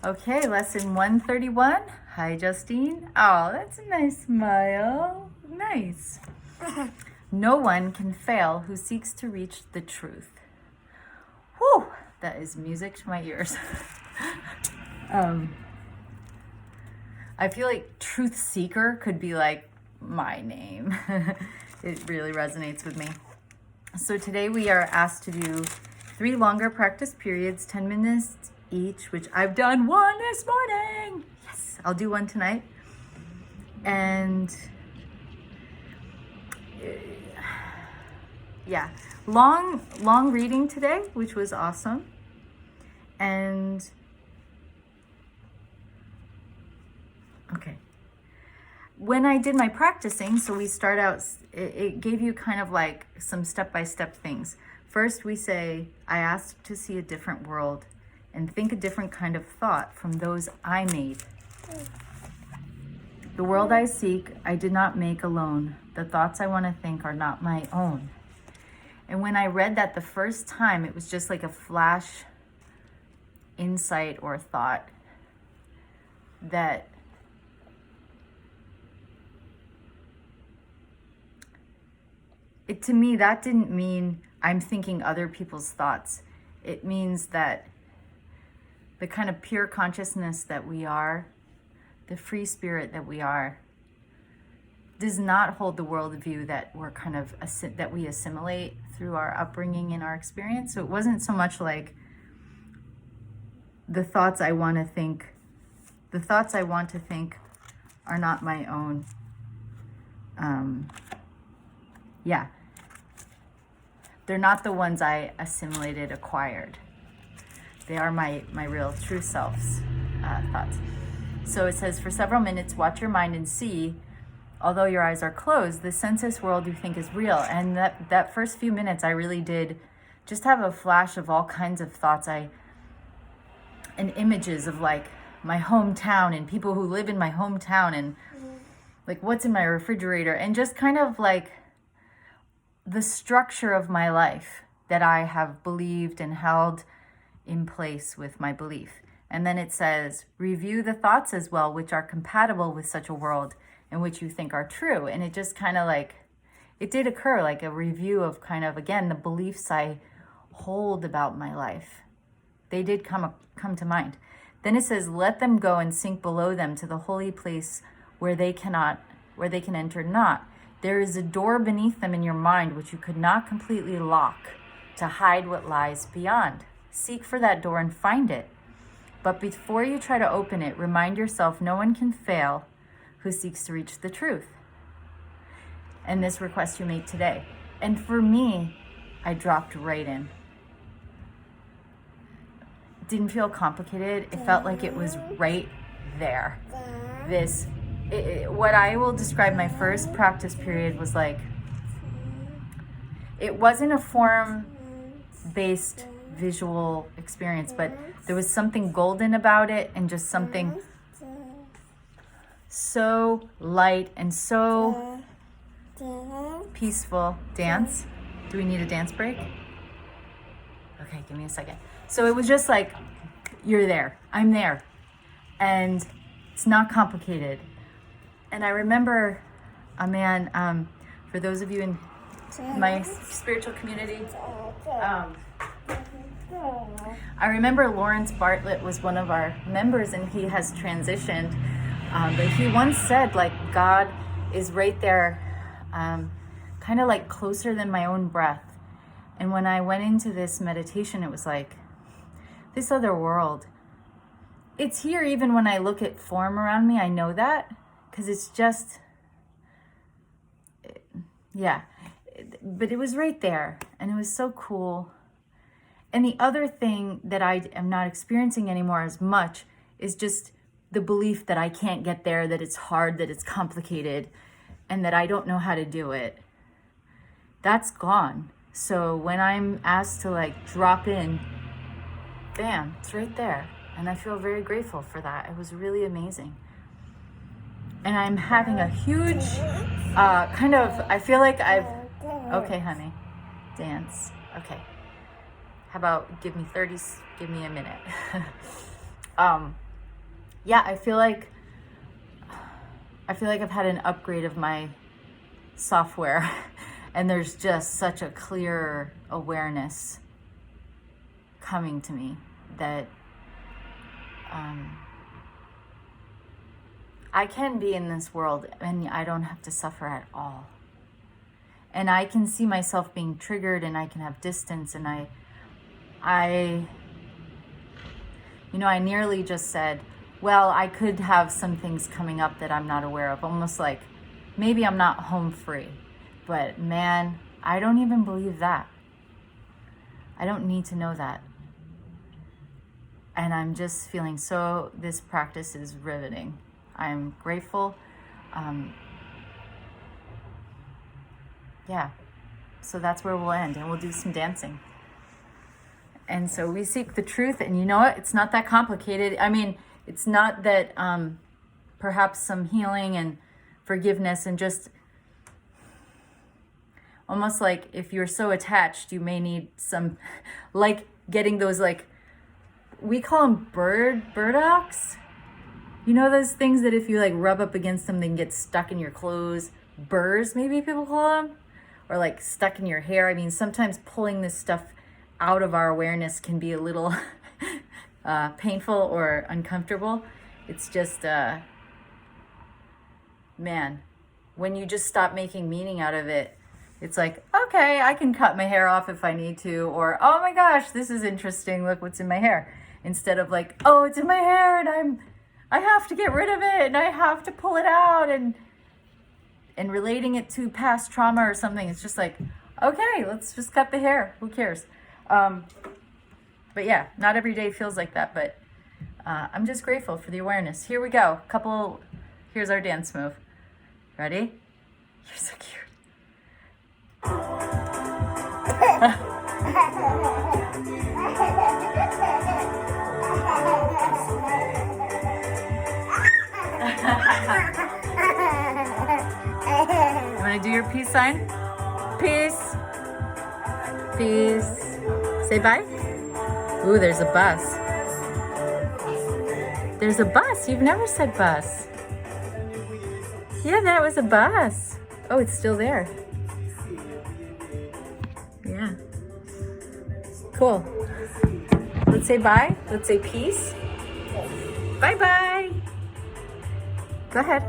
Okay, lesson 131. Hi, Justine. Oh, that's a nice smile. Nice. No one can fail who seeks to reach the truth. Whew, that is music to my ears. I feel like truth seeker could be like my name. It really resonates with me. So today we are asked to do 3 longer practice periods, 10 minutes each, which I've done 1 this morning. Yes, I'll do 1 tonight. And yeah, long reading today, which was awesome. And okay. When I did my practicing, so we start out, it gave you kind of like some step-by-step things. First, we say, I ask to see a different world and think a different kind of thought from those I made. The world I seek, I did not make alone. The thoughts I want to think are not my own. And when I read that the first time, it was just like a flash insight or thought that to me, that didn't mean I'm thinking other people's thoughts. It means that the kind of pure consciousness that we are, the free spirit that we are, does not hold the worldview that we're kind of that we assimilate through our upbringing and our experience. So it wasn't so much like the thoughts I want to think are not my own. Yeah. They're not the ones I assimilated, acquired. They are my real true self's thoughts. So it says, for several minutes, watch your mind and see, although your eyes are closed, the senseless world you think is real. And that first few minutes, I really did just have a flash of all kinds of thoughts and images of like my hometown and people who live in my hometown and like what's in my refrigerator and just kind of like the structure of my life that I have believed and held in place with my belief. And then it says, review the thoughts as well, which are compatible with such a world and which you think are true. And it just kind of like, it did occur like a review of kind of, again, the beliefs I hold about my life. They did come to mind. Then it says, let them go and sink below them to the holy place where they can enter not. There is a door beneath them in your mind which you could not completely lock to hide what lies beyond. Seek for that door and find it. But before you try to open it, remind yourself no one can fail who seeks to reach the truth. And this request you make today. And for me, I dropped right in. It didn't feel complicated. It felt like it was right there. What I will describe my first practice period was like, it wasn't a form-based visual experience, but there was something golden about it and just something so light and so peaceful. Dance? Do we need a dance break? Okay, give me a second. So it was just like, you're there. I'm there. And it's not complicated. And I remember a man, for those of you in my spiritual community, I remember Lawrence Bartlett was one of our members and he has transitioned. But he once said, like, God is right there, kind of like closer than my own breath. And when I went into this meditation, it was like, this other world, it's here even when I look at form around me. I know that because it's just, yeah. But it was right there and it was so cool. And the other thing that I am not experiencing anymore as much is just the belief that I can't get there, that it's hard, that it's complicated, and that I don't know how to do it. That's gone. So when I'm asked to like drop in, bam, it's right there. And I feel very grateful for that. It was really amazing. And I'm having a huge I feel like okay, honey, dance. Okay. How about give me a minute. yeah, I feel like I've had an upgrade of my software and there's just such a clear awareness coming to me that I can be in this world and I don't have to suffer at all. And I can see myself being triggered and I can have distance, and I nearly just said, well, I could have some things coming up that I'm not aware of, almost like maybe I'm not home free. But man, I don't even believe that. I don't need to know that. And I'm just feeling this practice is riveting. I'm grateful. Yeah. So that's where we'll end, and we'll do some dancing. And so we seek the truth, and you know what? It's not that complicated. I mean, it's not that perhaps some healing and forgiveness and just almost like if you're so attached, you may need some, like getting those, like, we call them burdocks. You know those things that if you like rub up against them, they can get stuck in your clothes? Burrs, maybe people call them? Or like stuck in your hair. I mean, sometimes pulling this stuff out of our awareness can be a little painful or uncomfortable. It's just, man, when you just stop making meaning out of it, it's like, okay, I can cut my hair off if I need to, or, oh my gosh, this is interesting, look what's in my hair. Instead of like, oh, it's in my hair and I have to get rid of it and I have to pull it out, and relating it to past trauma or something. It's just like, okay, let's just cut the hair. Who cares? But yeah, not every day feels like that, but I'm just grateful for the awareness. Here we go. Here's our dance move. Ready? You're so cute. You want to do your peace sign? Peace. Peace. Say bye. Ooh, there's a bus. There's a bus. You've never said bus. Yeah, that was a bus. Oh, it's still there. Yeah. Cool. Let's say bye. Let's say peace. Bye-bye. Go ahead.